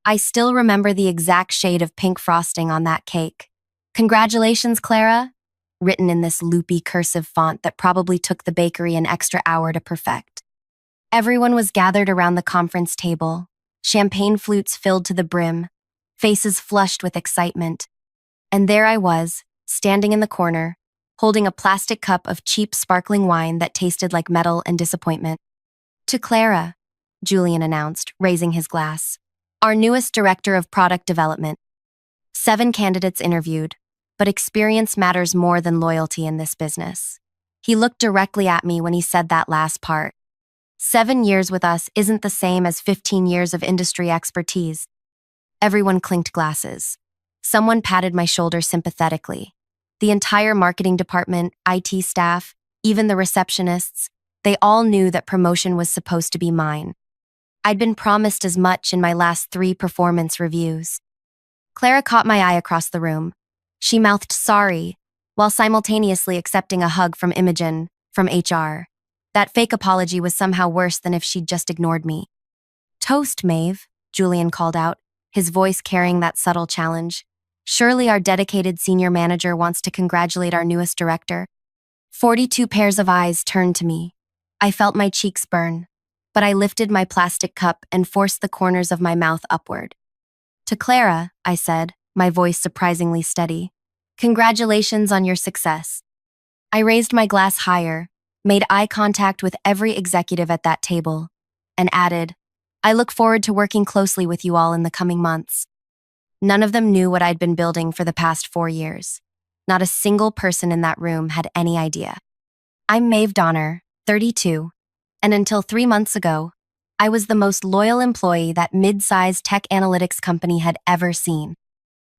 I still remember the exact shade of pink frosting on that cake. Congratulations, Clara, written in this loopy cursive font that probably took the bakery an extra hour to perfect. Everyone was gathered around the conference table, champagne flutes filled to the brim, faces flushed with excitement. And there I was, standing in the corner, holding a plastic cup of cheap sparkling wine that tasted like metal and disappointment. To Clara, Julian announced, raising his glass. Our newest director of product development. 7 candidates interviewed, but experience matters more than loyalty in this business. He looked directly at me when he said that last part. 7 years with us isn't the same as 15 years of industry expertise. Everyone clinked glasses. Someone patted my shoulder sympathetically. The entire marketing department, IT staff, even the receptionists, they all knew that promotion was supposed to be mine. I'd been promised as much in my last 3 performance reviews. Clara caught my eye across the room. She mouthed sorry, while simultaneously accepting a hug from Imogen, from HR. That fake apology was somehow worse than if she'd just ignored me. Toast, Maeve, Julian called out, his voice carrying that subtle challenge. Surely our dedicated senior manager wants to congratulate our newest director. 42 pairs of eyes turned to me. I felt my cheeks burn, but I lifted my plastic cup and forced the corners of my mouth upward. To Clara, I said, my voice surprisingly steady. Congratulations on your success. I raised my glass higher, made eye contact with every executive at that table, and added, I look forward to working closely with you all in the coming months. None of them knew what I'd been building for the past 4 years. Not a single person in that room had any idea. I'm Maeve Donner, 32, and until 3 months ago, I was the most loyal employee that mid-sized tech analytics company had ever seen.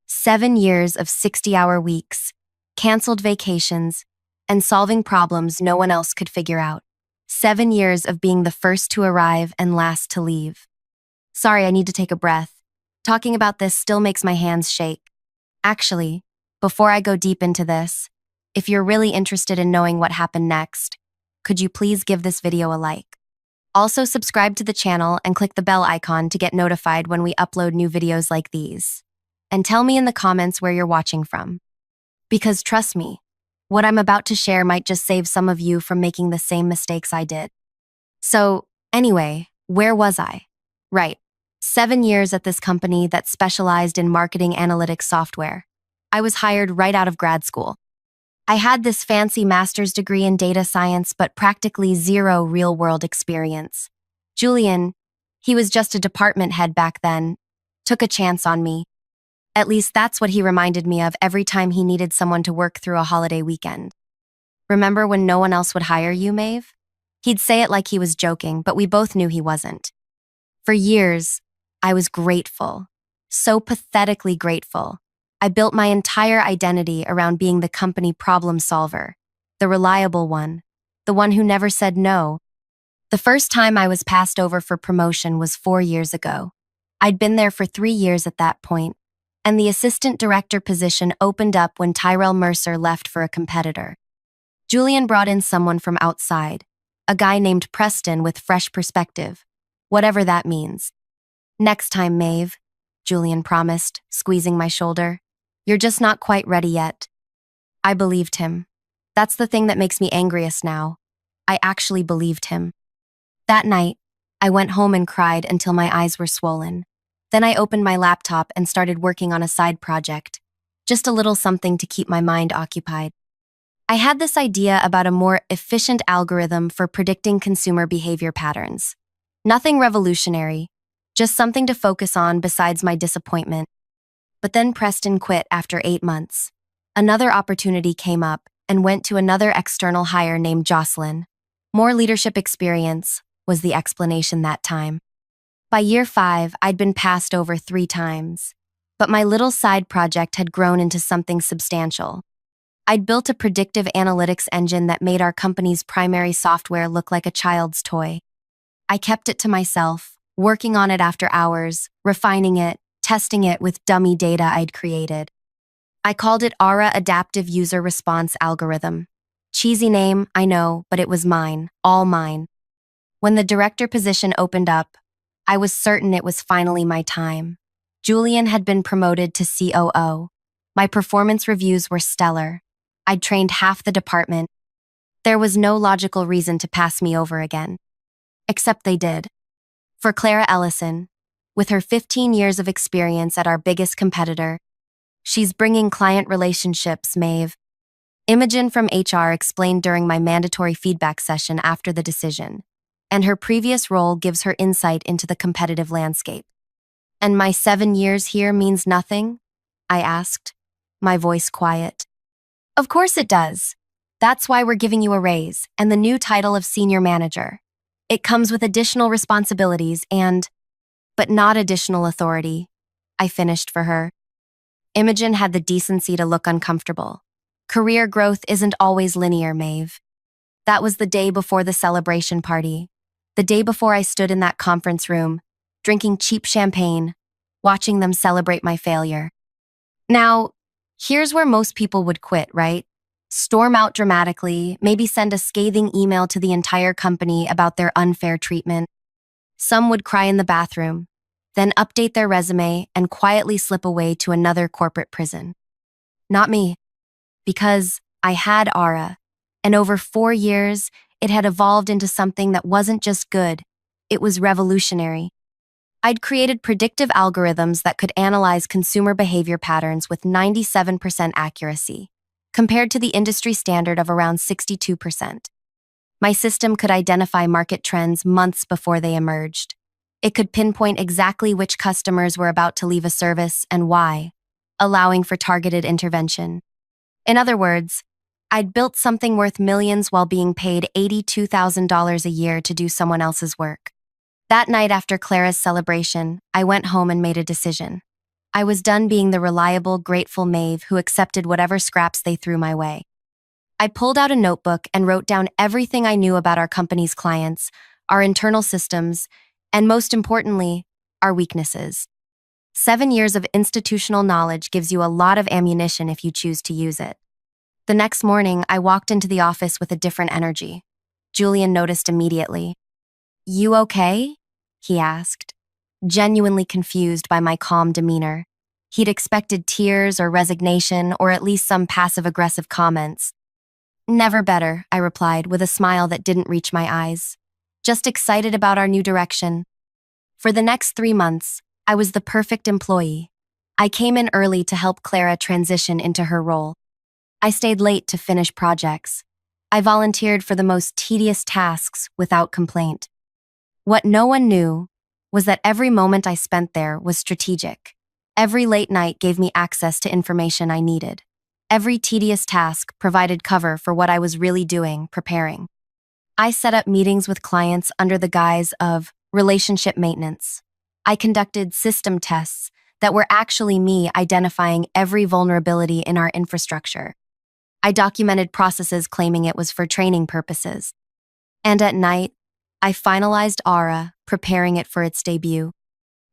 7 years of 60-hour weeks, canceled vacations, and solving problems no one else could figure out. 7 years of being the first to arrive and last to leave. Sorry, I need to take a breath. Talking about this still makes my hands shake. Actually, before I go deep into this, if you're really interested in knowing what happened next, could you please give this video a like? Also subscribe to the channel and click the bell icon to get notified when we upload new videos like these. And tell me in the comments where you're watching from. Because trust me, what I'm about to share might just save some of you from making the same mistakes I did. So, anyway, where was I? Right. 7 years at this company that specialized in marketing analytics software. I was hired right out of grad school. I had this fancy master's degree in data science, but practically zero real-world experience. Julian, he was just a department head back then, took a chance on me. At least that's what he reminded me of every time he needed someone to work through a holiday weekend. Remember when no one else would hire you, Maeve? He'd say it like he was joking, but we both knew he wasn't. For years, I was grateful. So pathetically grateful. I built my entire identity around being the company problem solver, the reliable one, the one who never said no. The first time I was passed over for promotion was 4 years ago. I'd been there for 3 years at that point, and the assistant director position opened up when Tyrell Mercer left for a competitor. Julian brought in someone from outside, a guy named Preston with fresh perspective, whatever that means. Next time, Maeve, Julian promised, squeezing my shoulder. You're just not quite ready yet. I believed him. That's the thing that makes me angriest now. I actually believed him. That night, I went home and cried until my eyes were swollen. Then I opened my laptop and started working on a side project. Just a little something to keep my mind occupied. I had this idea about a more efficient algorithm for predicting consumer behavior patterns. Nothing revolutionary, just something to focus on besides my disappointment. But then Preston quit after 8 months. Another opportunity came up and went to another external hire named Jocelyn. More leadership experience was the explanation that time. By year 5, I'd been passed over 3 times. But my little side project had grown into something substantial. I'd built a predictive analytics engine that made our company's primary software look like a child's toy. I kept it to myself, working on it after hours, refining it, testing it with dummy data I'd created. I called it Aura Adaptive User Response Algorithm. Cheesy name, I know, but it was mine, all mine. When the director position opened up, I was certain it was finally my time. Julian had been promoted to COO. My performance reviews were stellar. I'd trained half the department. There was no logical reason to pass me over again. Except they did. For Clara Ellison, with her 15 years of experience at our biggest competitor, she's bringing client relationships, Maeve. Imogen from HR explained during my mandatory feedback session after the decision, and her previous role gives her insight into the competitive landscape. And my 7 years here means nothing? I asked, my voice quiet. Of course it does. That's why we're giving you a raise and the new title of senior manager. It comes with additional responsibilities but not additional authority. I finished for her. Imogen had the decency to look uncomfortable. Career growth isn't always linear, Maeve. That was the day before the celebration party. The day before I stood in that conference room, drinking cheap champagne, watching them celebrate my failure. Now, here's where most people would quit, right? Storm out dramatically, maybe send a scathing email to the entire company about their unfair treatment. Some would cry in the bathroom, then update their resume and quietly slip away to another corporate prison. Not me, because I had Aura, and over 4 years, it had evolved into something that wasn't just good, it was revolutionary. I'd created predictive algorithms that could analyze consumer behavior patterns with 97% accuracy, compared to the industry standard of around 62%. My system could identify market trends months before they emerged. It could pinpoint exactly which customers were about to leave a service and why, allowing for targeted intervention. In other words, I'd built something worth millions while being paid $82,000 a year to do someone else's work. That night after Clara's celebration, I went home and made a decision. I was done being the reliable, grateful Maeve who accepted whatever scraps they threw my way. I pulled out a notebook and wrote down everything I knew about our company's clients, our internal systems, and most importantly, our weaknesses. 7 years of institutional knowledge gives you a lot of ammunition if you choose to use it. The next morning, I walked into the office with a different energy. Julian noticed immediately. "You okay?" he asked, genuinely confused by my calm demeanor. He'd expected tears or resignation or at least some passive-aggressive comments. "Never better," I replied with a smile that didn't reach my eyes. "Just excited about our new direction." For the next 3 months, I was the perfect employee. I came in early to help Clara transition into her role. I stayed late to finish projects. I volunteered for the most tedious tasks without complaint. What no one knew was that every moment I spent there was strategic. Every late night gave me access to information I needed. Every tedious task provided cover for what I was really doing, preparing. I set up meetings with clients under the guise of relationship maintenance. I conducted system tests that were actually me identifying every vulnerability in our infrastructure. I documented processes claiming it was for training purposes. And at night, I finalized Aura, preparing it for its debut.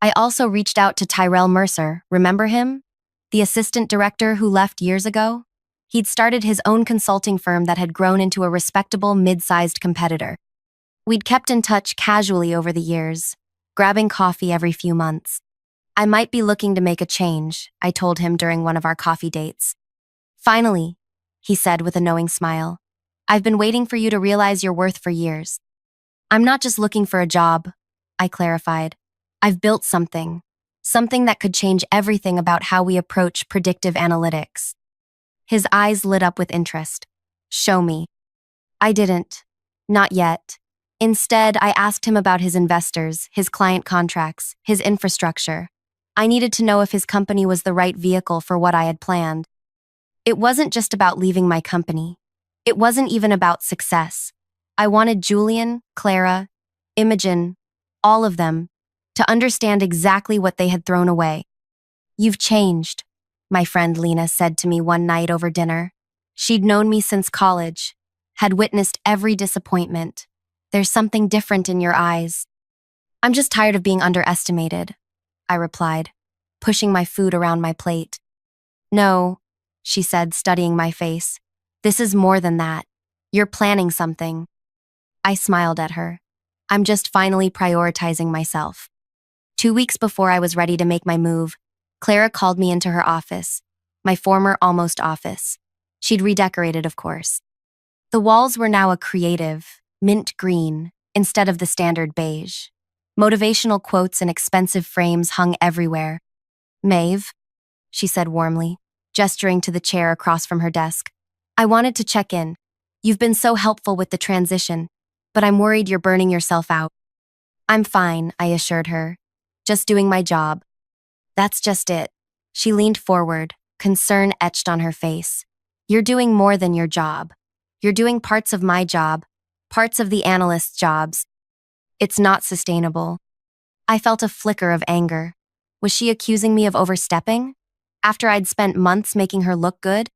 I also reached out to Tyrell Mercer, remember him? The assistant director who left years ago? He'd started his own consulting firm that had grown into a respectable mid-sized competitor. We'd kept in touch casually over the years, grabbing coffee every few months. "I might be looking to make a change," I told him during one of our coffee dates. "Finally," he said with a knowing smile. "I've been waiting for you to realize your worth for years." "I'm not just looking for a job," I clarified. "I've built something that could change everything about how we approach predictive analytics." His eyes lit up with interest. "Show me." I didn't. Not yet. Instead, I asked him about his investors, his client contracts, his infrastructure. I needed to know if his company was the right vehicle for what I had planned. It wasn't just about leaving my company. It wasn't even about success. I wanted Julian, Clara, Imogen, all of them, to understand exactly what they had thrown away. "You've changed," my friend Lena said to me one night over dinner. She'd known me since college, had witnessed every disappointment. "There's something different in your eyes." "I'm just tired of being underestimated," I replied, pushing my food around my plate. "No," she said, studying my face. "This is more than that. You're planning something." I smiled at her. "I'm just finally prioritizing myself." 2 weeks before I was ready to make my move, Clara called me into her office, my former almost office. She'd redecorated, of course. The walls were now a creative, mint green, instead of the standard beige. Motivational quotes and expensive frames hung everywhere. Maeve, she said warmly, gesturing to the chair across from her desk. I wanted to check in. You've been so helpful with the transition, but I'm worried you're burning yourself out. I'm fine, I assured her. Just doing my job. That's just it. She leaned forward, concern etched on her face. You're doing more than your job. You're doing parts of my job, parts of the analyst's jobs. It's not sustainable. I felt a flicker of anger. Was she accusing me of overstepping? After I'd spent months making her look good?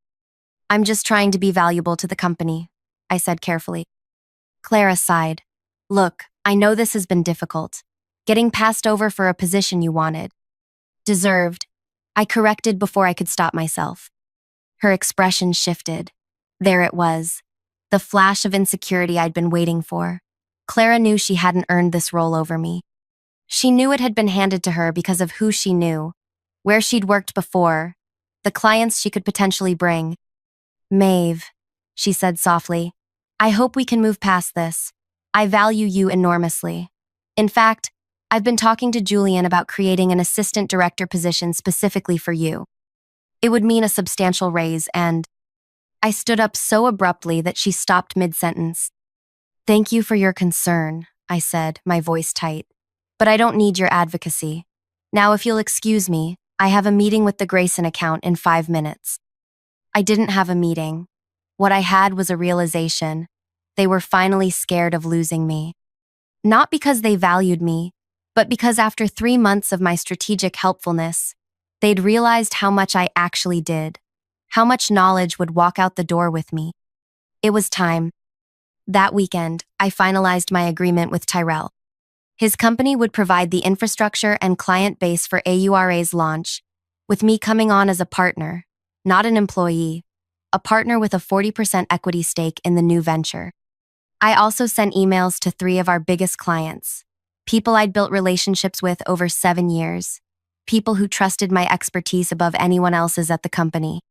I'm just trying to be valuable to the company, I said carefully. Clara sighed. Look, I know this has been difficult. Getting passed over for a position you wanted. Deserved. I corrected before I could stop myself. Her expression shifted. There it was. The flash of insecurity I'd been waiting for. Clara knew she hadn't earned this role over me. She knew it had been handed to her because of who she knew, where she'd worked before, the clients she could potentially bring. Maeve, she said softly, I hope we can move past this. I value you enormously. In fact, I've been talking to Julian about creating an assistant director position specifically for you. It would mean a substantial raise and… I stood up so abruptly that she stopped mid-sentence. Thank you for your concern, I said, my voice tight. But I don't need your advocacy. Now, if you'll excuse me, I have a meeting with the Grayson account in 5 minutes. I didn't have a meeting. What I had was a realization. They were finally scared of losing me. Not because they valued me, but because after 3 months of my strategic helpfulness, they'd realized how much I actually did, how much knowledge would walk out the door with me. It was time. That weekend, I finalized my agreement with Tyrell. His company would provide the infrastructure and client base for AURA's launch, with me coming on as a partner, not an employee, a partner with a 40% equity stake in the new venture. I also sent emails to 3 of our biggest clients, people I'd built relationships with over 7 years, people who trusted my expertise above anyone else's at the company.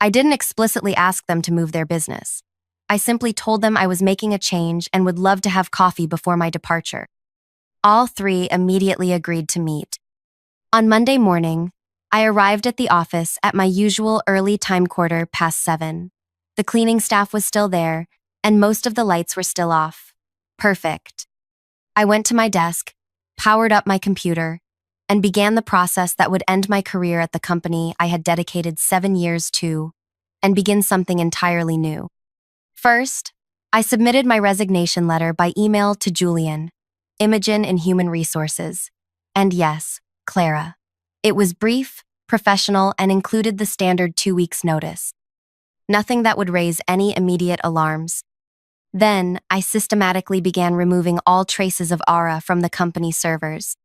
I didn't explicitly ask them to move their business. I simply told them I was making a change and would love to have coffee before my departure. All 3 immediately agreed to meet. On Monday morning, I arrived at the office at my usual early time 7:15. The cleaning staff was still there, and most of the lights were still off. Perfect. I went to my desk, powered up my computer, and began the process that would end my career at the company I had dedicated 7 years to, and begin something entirely new. First, I submitted my resignation letter by email to Julian, Imogen in Human Resources, and yes, Clara. It was brief, professional, and included the standard 2 weeks notice. Nothing that would raise any immediate alarms. Then, I systematically began removing all traces of Aura from the company servers.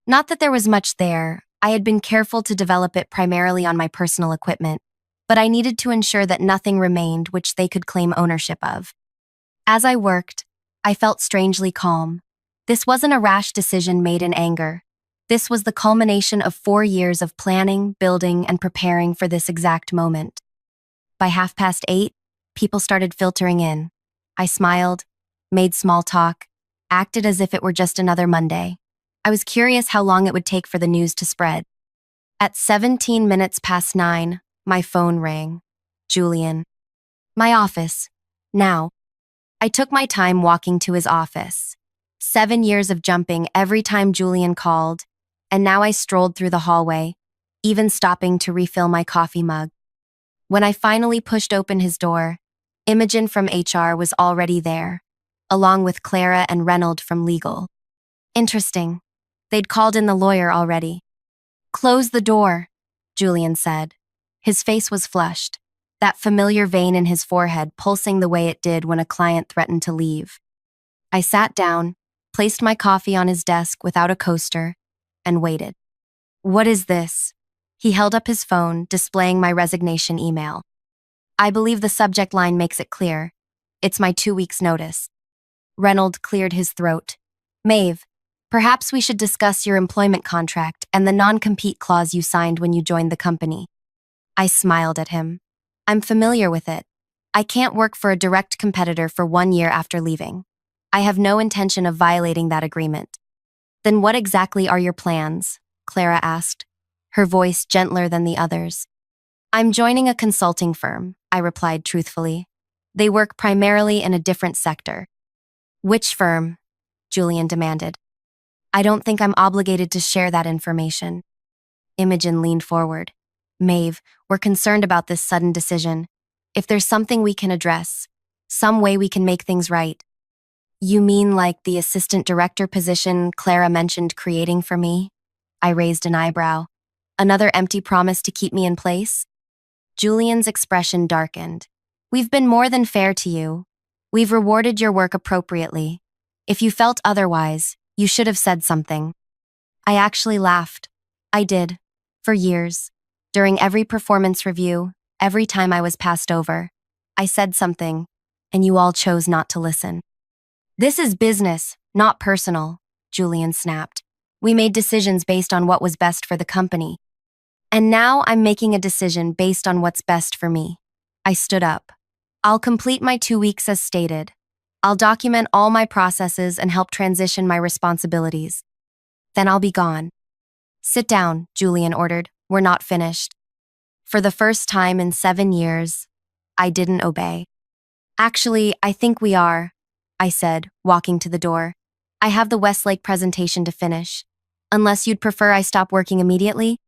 Not that there was much there, I had been careful to develop it primarily on my personal equipment, but I needed to ensure that nothing remained which they could claim ownership of. As I worked, I felt strangely calm. This wasn't a rash decision made in anger. This was the culmination of 4 years of planning, building, and preparing for this exact moment. By 8:30, people started filtering in. I smiled, made small talk, acted as if it were just another Monday. I was curious how long it would take for the news to spread. At 17 minutes past 9, my phone rang. Julian. My office. Now. I took my time walking to his office. 7 years of jumping every time Julian called, and now I strolled through the hallway, even stopping to refill my coffee mug. When I finally pushed open his door, Imogen from HR was already there, along with Clara and Reynold from legal. Interesting. They'd called in the lawyer already. Close the door, Julian said. His face was flushed, that familiar vein in his forehead pulsing the way it did when a client threatened to leave. I sat down, placed my coffee on his desk without a coaster, and waited. What is this? He held up his phone, displaying my resignation email. I believe the subject line makes it clear. It's my 2 weeks' notice. Reynold cleared his throat. Maeve, Perhaps we should discuss your employment contract and the non-compete clause you signed when you joined the company. I smiled at him. I'm familiar with it. I can't work for a direct competitor for 1 year after leaving. I have no intention of violating that agreement. Then what exactly are your plans? Clara asked, her voice gentler than the others. I'm joining a consulting firm, I replied truthfully. They work primarily in a different sector. Which firm? Julian demanded. I don't think I'm obligated to share that information. Imogen leaned forward. Maeve, we're concerned about this sudden decision. If there's something we can address, some way we can make things right. You mean like the assistant director position Clara mentioned creating for me? I raised an eyebrow. Another empty promise to keep me in place? Julian's expression darkened. We've been more than fair to you. We've rewarded your work appropriately. If you felt otherwise, you should have said something. I actually laughed. I did. For years. During every performance review, every time I was passed over, I said something, and you all chose not to listen. This is business, not personal, Julian snapped. We made decisions based on what was best for the company. And now I'm making a decision based on what's best for me. I stood up. I'll complete my 2 weeks as stated. I'll document all my processes and help transition my responsibilities. Then I'll be gone. Sit down, Julian ordered. We're not finished. For the first time in 7 years, I didn't obey. Actually, I think we are, I said, walking to the door. I have the Westlake presentation to finish. Unless you'd prefer I stop working immediately?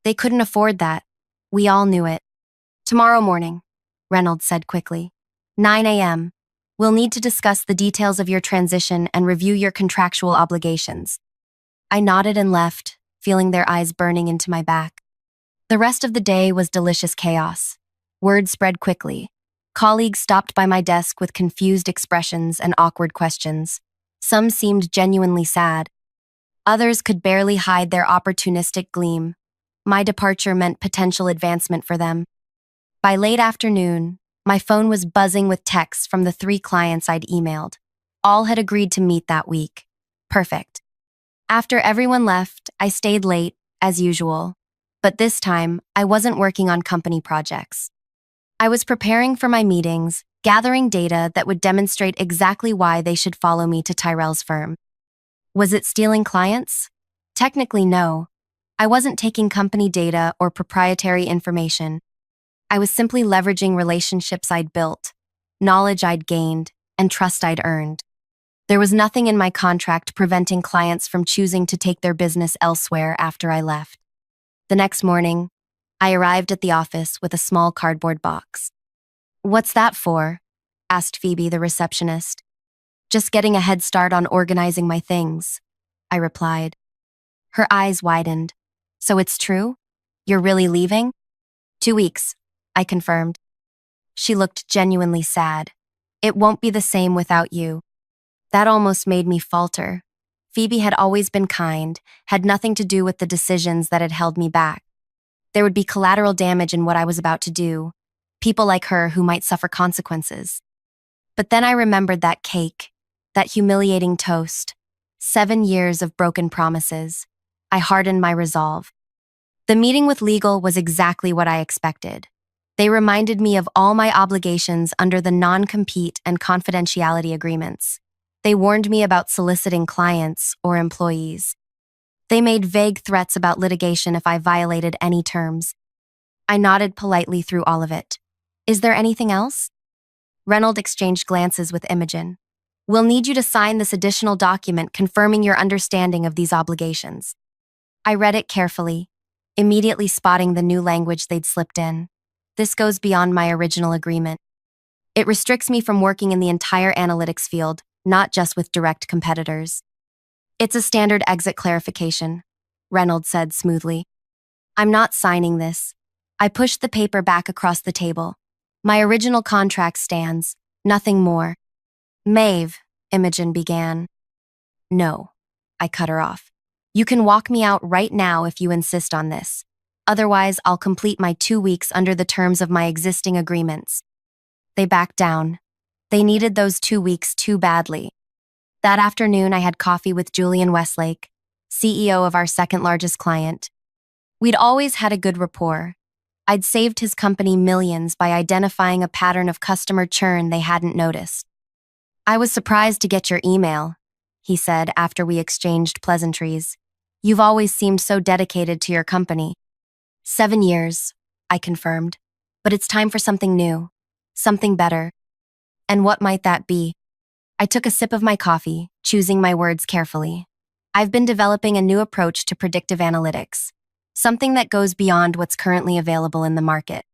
They couldn't afford that. We all knew it. Tomorrow morning, Reynolds said quickly. 9 a.m. We'll need to discuss the details of your transition and review your contractual obligations. I nodded and left, feeling their eyes burning into my back. The rest of the day was delicious chaos. Word spread quickly. Colleagues stopped by my desk with confused expressions and awkward questions. Some seemed genuinely sad. Others could barely hide their opportunistic gleam. My departure meant potential advancement for them. By late afternoon, my phone was buzzing with texts from the 3 clients I'd emailed. All had agreed to meet that week. Perfect. After everyone left, I stayed late, as usual. But this time, I wasn't working on company projects. I was preparing for my meetings, gathering data that would demonstrate exactly why they should follow me to Tyrell's firm. Was it stealing clients? Technically, no. I wasn't taking company data or proprietary information. I was simply leveraging relationships I'd built, knowledge I'd gained, and trust I'd earned. There was nothing in my contract preventing clients from choosing to take their business elsewhere after I left. The next morning, I arrived at the office with a small cardboard box. "What's that for?" asked Phoebe, the receptionist. "Just getting a head start on organizing my things," I replied. Her eyes widened. "So it's true? You're really leaving?" 2 weeks, I confirmed. She looked genuinely sad. "It won't be the same without you." That almost made me falter. Phoebe had always been kind, had nothing to do with the decisions that had held me back. There would be collateral damage in what I was about to do, people like her who might suffer consequences. But then I remembered that cake, that humiliating toast, 7 years of broken promises. I hardened my resolve. The meeting with legal was exactly what I expected. They reminded me of all my obligations under the non-compete and confidentiality agreements. They warned me about soliciting clients or employees. They made vague threats about litigation if I violated any terms. I nodded politely through all of it. "Is there anything else?" Reynolds exchanged glances with Imogen. "We'll need you to sign this additional document confirming your understanding of these obligations." I read it carefully, immediately spotting the new language they'd slipped in. This goes beyond my original agreement. It restricts me from working in the entire analytics field, not just with direct competitors. "It's a standard exit clarification," Reynolds said smoothly. "I'm not signing this." I pushed the paper back across the table. "My original contract stands, nothing more." "Maeve," Imogen began. "No," I cut her off. "You can walk me out right now if you insist on this. Otherwise, I'll complete my 2 weeks under the terms of my existing agreements." They backed down. They needed those 2 weeks too badly. That afternoon, I had coffee with Julian Westlake, CEO of our second largest client. We'd always had a good rapport. I'd saved his company millions by identifying a pattern of customer churn they hadn't noticed. "I was surprised to get your email," he said after we exchanged pleasantries. "You've always seemed so dedicated to your company." 7 years, I confirmed. "But it's time for something new, something better." "And what might that be?" I took a sip of my coffee, choosing my words carefully. "I've been developing a new approach to predictive analytics, something that goes beyond what's currently available in the market."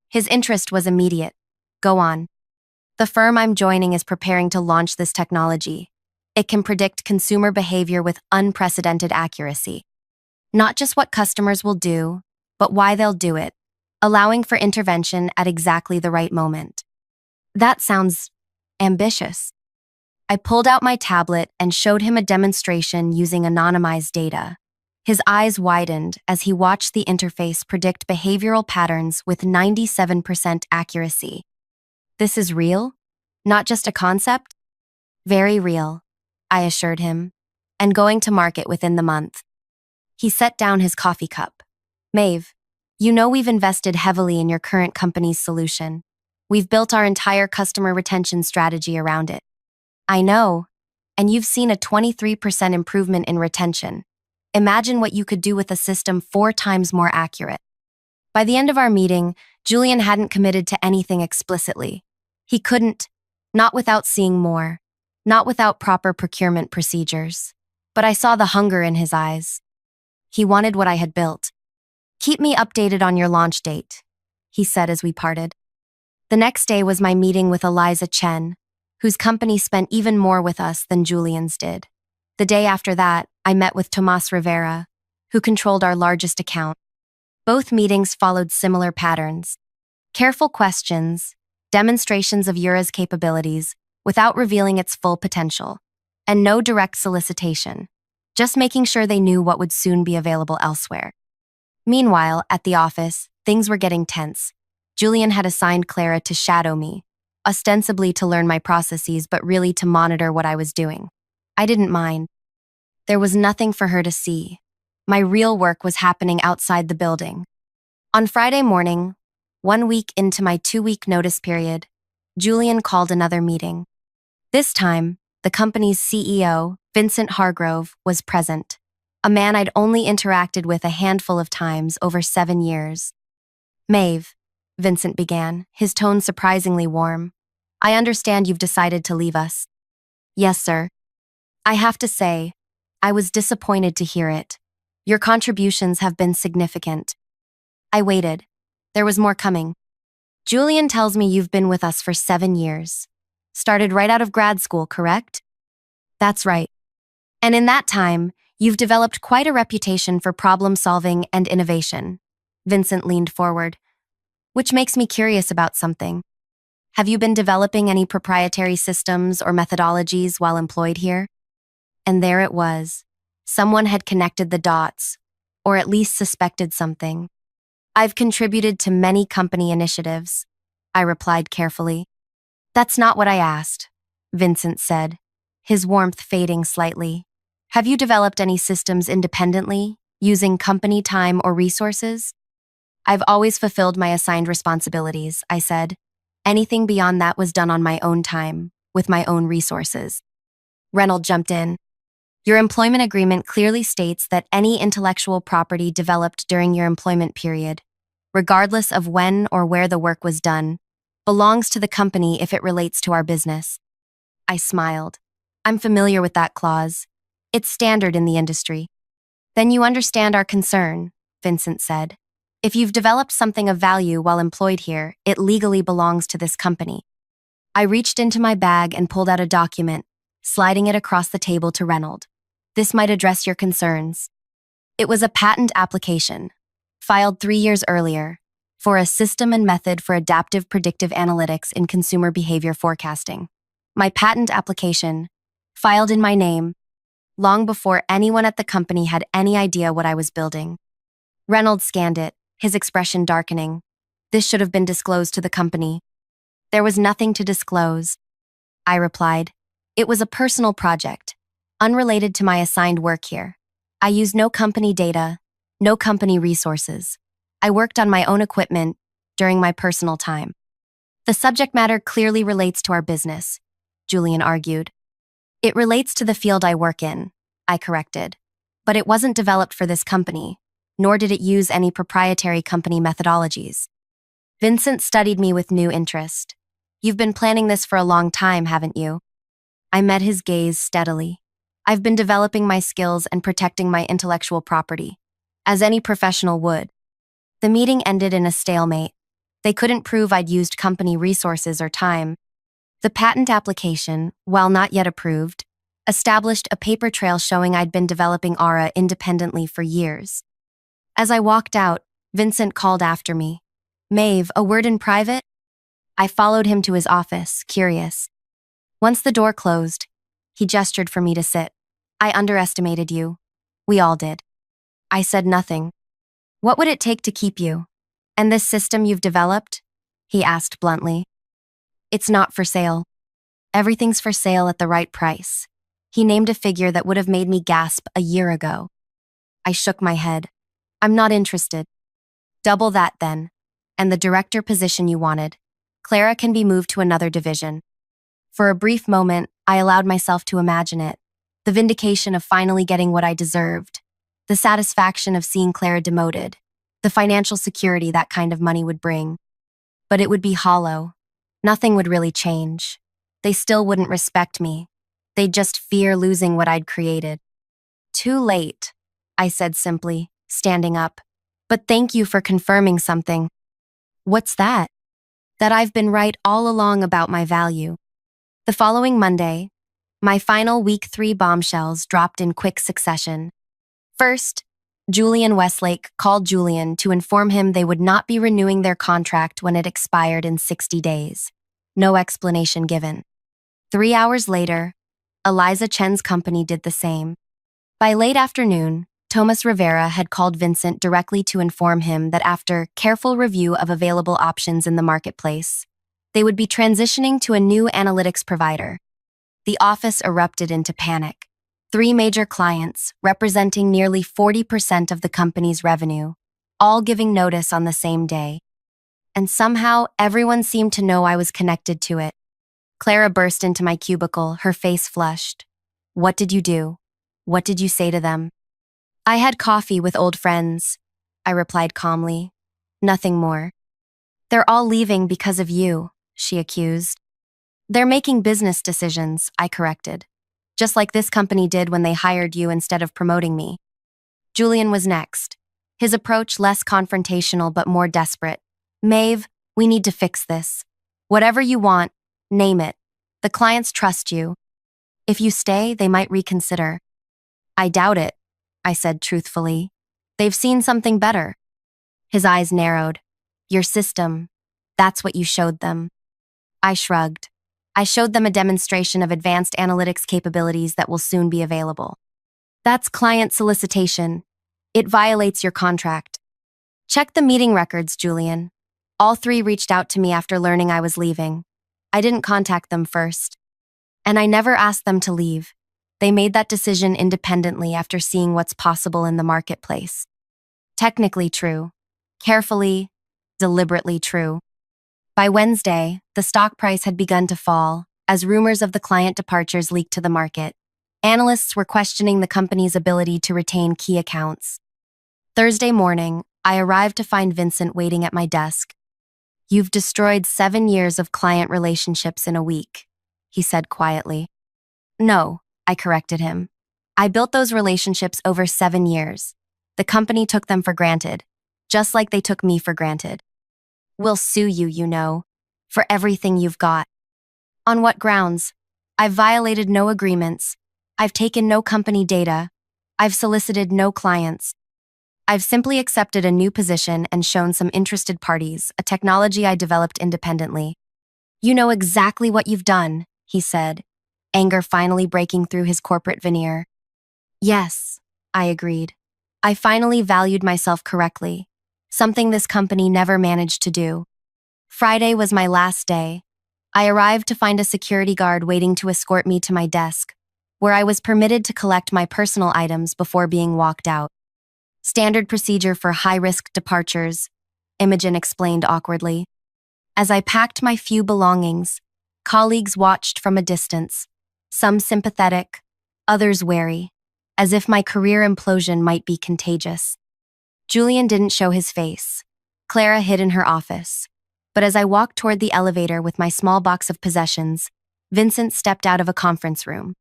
His interest was immediate. "Go on." "The firm I'm joining is preparing to launch this technology. It can predict consumer behavior with unprecedented accuracy. Not just what customers will do, but why they'll do it, allowing for intervention at exactly the right moment." That sounds ambitious. I pulled out my tablet and showed him a demonstration using anonymized data. His eyes widened as he watched the interface predict behavioral patterns with 97% accuracy. "This is real? Not just a concept?" "Very real," I assured him, "and going to market within the month." He set down his coffee cup. "Maeve, you know we've invested heavily in your current company's solution. We've built our entire customer retention strategy around it." "I know, and you've seen a 23% improvement in retention. Imagine what you could do with a system 4 times more accurate." By the end of our meeting, Julian hadn't committed to anything explicitly. He couldn't, not without seeing more, not without proper procurement procedures. But I saw the hunger in his eyes. He wanted what I had built. "Keep me updated on your launch date," he said as we parted. The next day was my meeting with Eliza Chen, whose company spent even more with us than Julian's did. The day after that, I met with Tomas Rivera, who controlled our largest account. Both meetings followed similar patterns. Careful questions, demonstrations of Yura's capabilities without revealing its full potential, and no direct solicitation, just making sure they knew what would soon be available elsewhere. Meanwhile, at the office, things were getting tense. Julian had assigned Clara to shadow me, ostensibly to learn my processes, but really to monitor what I was doing. I didn't mind. There was nothing for her to see. My real work was happening outside the building. On Friday morning, 1 week into my 2-week notice period, Julian called another meeting. This time, the company's CEO, Vincent Hargrove, was present, a man I'd only interacted with a handful of times over 7 years. "Maeve," Vincent began, his tone surprisingly warm, "I understand you've decided to leave us." "Yes, sir. I have to say, I was disappointed to hear it. Your contributions have been significant." I waited. There was more coming. "Julian tells me you've been with us for 7 years. Started right out of grad school, correct?" "That's right. And in that time, you've developed quite a reputation for problem solving and innovation." Vincent leaned forward. "Which makes me curious about something. Have you been developing any proprietary systems or methodologies while employed here?" And there it was. Someone had connected the dots, or at least suspected something. "I've contributed to many company initiatives," I replied carefully. "That's not what I asked," Vincent said, his warmth fading slightly. "Have you developed any systems independently, using company time or resources?" "I've always fulfilled my assigned responsibilities," I said. "Anything beyond that was done on my own time, with my own resources." Reynolds jumped in. "Your employment agreement clearly states that any intellectual property developed during your employment period, regardless of when or where the work was done, belongs to the company if it relates to our business." I smiled. "I'm familiar with that clause. It's standard in the industry." "Then you understand our concern," Vincent said. "If you've developed something of value while employed here, it legally belongs to this company." I reached into my bag and pulled out a document, sliding it across the table to Reynolds. "This might address your concerns." It was a patent application, filed 3 years earlier, for a system and method for adaptive predictive analytics in consumer behavior forecasting. My patent application, filed in my name, long before anyone at the company had any idea what I was building. Reynolds scanned it, his expression darkening. "This should have been disclosed to the company." "There was nothing to disclose," I replied. It was a personal project, unrelated to my assigned work here. I used no company data, no company resources. I worked on my own equipment during my personal time. The subject matter clearly relates to our business, Julian argued. It relates to the field I work in, I corrected. But it wasn't developed for this company, nor did it use any proprietary company methodologies. Vincent studied me with new interest. You've been planning this for a long time, haven't you? I met his gaze steadily. I've been developing my skills and protecting my intellectual property, as any professional would. The meeting ended in a stalemate. They couldn't prove I'd used company resources or time. The patent application, while not yet approved, established a paper trail showing I'd been developing Aura independently for years. As I walked out, Vincent called after me. Maeve, a word in private? I followed him to his office, curious. Once the door closed, he gestured for me to sit. I underestimated you. We all did. I said nothing. What would it take to keep you? And this system you've developed? He asked bluntly. It's not for sale. Everything's for sale at the right price. He named a figure that would have made me gasp a year ago. I shook my head. I'm not interested. Double that then. And the director position you wanted. Clara can be moved to another division. For a brief moment, I allowed myself to imagine it. The vindication of finally getting what I deserved. The satisfaction of seeing Clara demoted. The financial security that kind of money would bring. But it would be hollow. Nothing would really change. They still wouldn't respect me. They'd just fear losing what I'd created. Too late, I said simply, standing up. But thank you for confirming something. What's that? That I've been right all along about my value. The following Monday, my final week 3 bombshells dropped in quick succession. First, Julian Westlake called Julian to inform him they would not be renewing their contract when it expired in 60 days. No explanation given. 3 hours later, Eliza Chen's company did the same. By late afternoon, Thomas Rivera had called Vincent directly to inform him that after careful review of available options in the marketplace, they would be transitioning to a new analytics provider. The office erupted into panic. 3 major clients, representing nearly 40% of the company's revenue, all giving notice on the same day. And somehow, everyone seemed to know I was connected to it. Clara burst into my cubicle, her face flushed. What did you do? What did you say to them? I had coffee with old friends, I replied calmly. Nothing more. They're all leaving because of you, she accused. They're making business decisions, I corrected. Just like this company did when they hired you instead of promoting me. Julian was next, his approach less confrontational but more desperate. Maeve, we need to fix this. Whatever you want, name it. The clients trust you. If you stay, they might reconsider. I doubt it, I said truthfully. They've seen something better. His eyes narrowed. Your system. That's what you showed them. I shrugged. I showed them a demonstration of advanced analytics capabilities that will soon be available. That's client solicitation. It violates your contract. Check the meeting records, Julian. All 3 reached out to me after learning I was leaving. I didn't contact them first. And I never asked them to leave. They made that decision independently after seeing what's possible in the marketplace. Technically true. Carefully, deliberately true. By Wednesday, the stock price had begun to fall, as rumors of the client departures leaked to the market. Analysts were questioning the company's ability to retain key accounts. Thursday morning, I arrived to find Vincent waiting at my desk. You've destroyed 7 years of client relationships in a week, he said quietly. No, I corrected him. I built those relationships over 7 years. The company took them for granted, just like they took me for granted. We'll sue you, you know, for everything you've got. On what grounds? I've violated no agreements. I've taken no company data. I've solicited no clients. I've simply accepted a new position and shown some interested parties a technology I developed independently. You know exactly what you've done, he said, anger finally breaking through his corporate veneer. Yes, I agreed. I finally valued myself correctly. Something this company never managed to do. Friday was my last day. I arrived to find a security guard waiting to escort me to my desk, where I was permitted to collect my personal items before being walked out. Standard procedure for high-risk departures, Imogen explained awkwardly. As I packed my few belongings, colleagues watched from a distance, some sympathetic, others wary, as if my career implosion might be contagious. Julian didn't show his face. Clara hid in her office. But as I walked toward the elevator with my small box of possessions, Vincent stepped out of a conference room.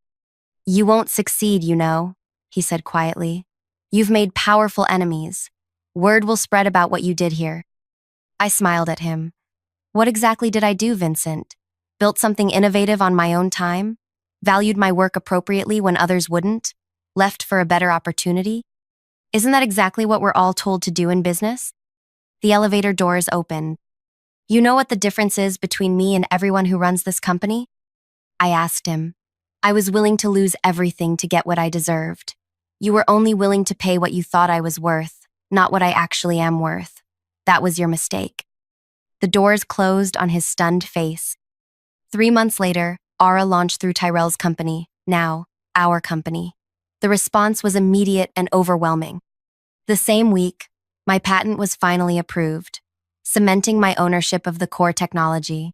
"You won't succeed, you know," he said quietly. "You've made powerful enemies. Word will spread about what you did here." I smiled at him. "What exactly did I do, Vincent? Built something innovative on my own time? Valued my work appropriately when others wouldn't? Left for a better opportunity? Isn't that exactly what we're all told to do in business?" The elevator doors opened. "You know what the difference is between me and everyone who runs this company?" I asked him. "I was willing to lose everything to get what I deserved. You were only willing to pay what you thought I was worth, not what I actually am worth. That was your mistake." The doors closed on his stunned face. 3 months later, Aura launched through Tyrell's company, now our company. The response was immediate and overwhelming. The same week, my patent was finally approved, cementing my ownership of the core technology.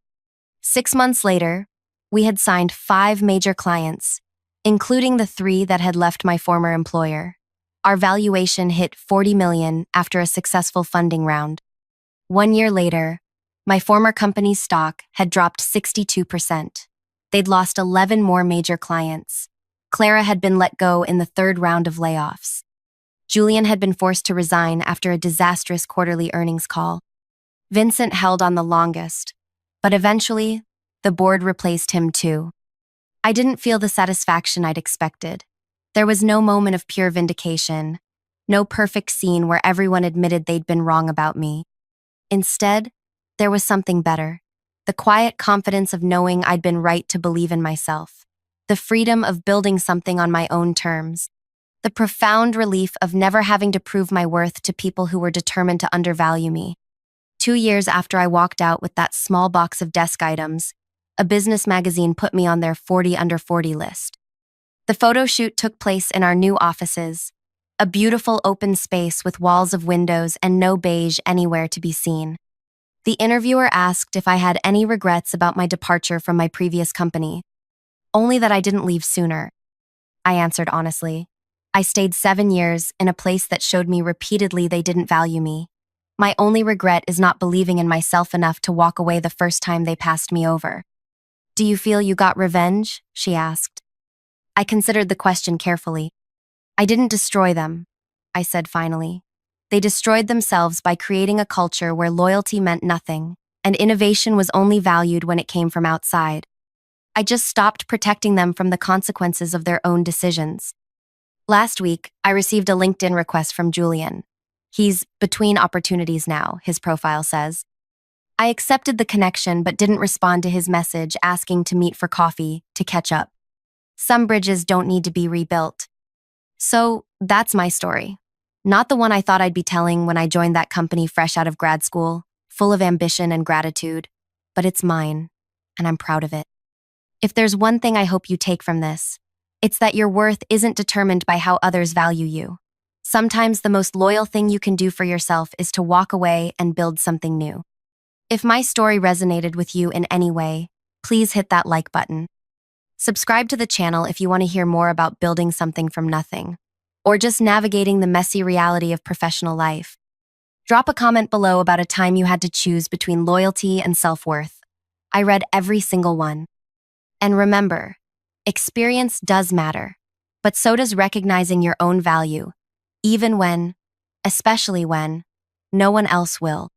6 months later, we had signed 5 major clients, including the 3 that had left my former employer. Our valuation hit $40 million after a successful funding round. 1 year later, my former company's stock had dropped 62%. They'd lost 11 more major clients. Clara had been let go in the 3rd round of layoffs. Julian had been forced to resign after a disastrous quarterly earnings call. Vincent held on the longest, but eventually, the board replaced him too. I didn't feel the satisfaction I'd expected. There was no moment of pure vindication, no perfect scene where everyone admitted they'd been wrong about me. Instead, there was something better. The quiet confidence of knowing I'd been right to believe in myself. The freedom of building something on my own terms. The profound relief of never having to prove my worth to people who were determined to undervalue me. 2 years after I walked out with that small box of desk items, a business magazine put me on their 40 under 40 list. The photo shoot took place in our new offices, a beautiful open space with walls of windows and no beige anywhere to be seen. The interviewer asked if I had any regrets about my departure from my previous company. Only that I didn't leave sooner. I answered honestly. I stayed 7 years in a place that showed me repeatedly they didn't value me. My only regret is not believing in myself enough to walk away the first time they passed me over. "Do you feel you got revenge?" she asked. I considered the question carefully. "I didn't destroy them," I said finally. "They destroyed themselves by creating a culture where loyalty meant nothing, and innovation was only valued when it came from outside. I just stopped protecting them from the consequences of their own decisions." Last week, I received a LinkedIn request from Julian. He's between opportunities now, his profile says. I accepted the connection but didn't respond to his message asking to meet for coffee, to catch up. Some bridges don't need to be rebuilt. So, that's my story. Not the one I thought I'd be telling when I joined that company fresh out of grad school, full of ambition and gratitude, but it's mine, and I'm proud of it. If there's one thing I hope you take from this, it's that your worth isn't determined by how others value you. Sometimes the most loyal thing you can do for yourself is to walk away and build something new. If my story resonated with you in any way, please hit that like button. Subscribe to the channel if you want to hear more about building something from nothing, or just navigating the messy reality of professional life. Drop a comment below about a time you had to choose between loyalty and self-worth. I read every single one. And remember, experience does matter, but so does recognizing your own value, even when, especially when, no one else will.